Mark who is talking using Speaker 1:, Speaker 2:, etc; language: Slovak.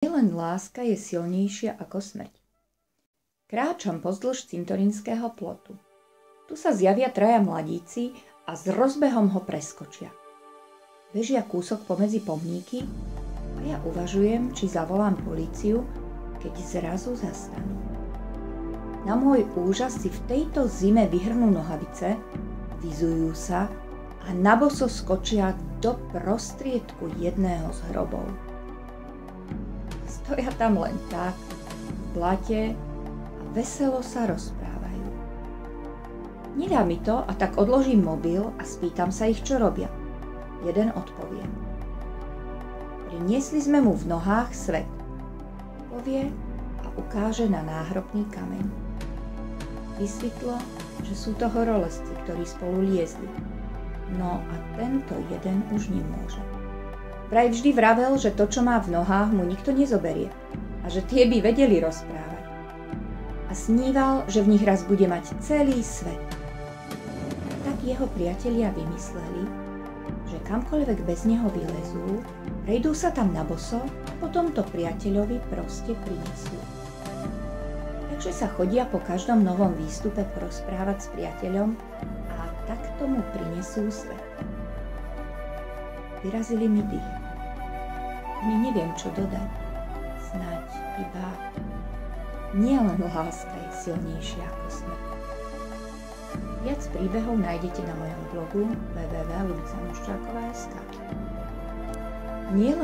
Speaker 1: Nielen láska je silnejšia ako smrť. Kráčam pozdĺž cintorínskeho plotu. Tu sa zjavia traja mladíci a s rozbehom ho preskočia. Bežia kúsok pomedzi pomníky a ja uvažujem, či zavolám políciu, keď zrazu zastanú. Na môj úžas si v tejto zime vyhrnú nohavice, vyzujú sa a naboso skočia do prostriedku jedného z hrobov. Stoja tam len tak, v blate a veselo sa rozprávajú. Nedá mi to a tak odložím mobil a spýtam sa ich, čo robia. Jeden odpovie. Priniesli sme mu v nohách svet. Povie a ukáže na náhrobný kameň. Vysvetlo, že sú to horolezci, ktorí spolu liezli. No a tento jeden už nemôže. Vraj vždy vravel, že to, čo má v nohách, mu nikto nezoberie a že tie by vedeli rozprávať. A sníval, že v nich raz bude mať celý svet. Tak jeho priatelia vymysleli, že kamkoľvek bez neho vylezú, prejdú sa tam naboso a potom to priateľovi proste prinesú. Takže sa chodia po každom novom výstupe porozprávať s priateľom a tak tomu prinesú svet. Vyrazili mi dých. Ani neviem, čo dodať. Snáď iba nielen láska je silnejšia ako smrť. Viac príbehov nájdete na mojom blogu www.lubicamuščáková.sk. Nielen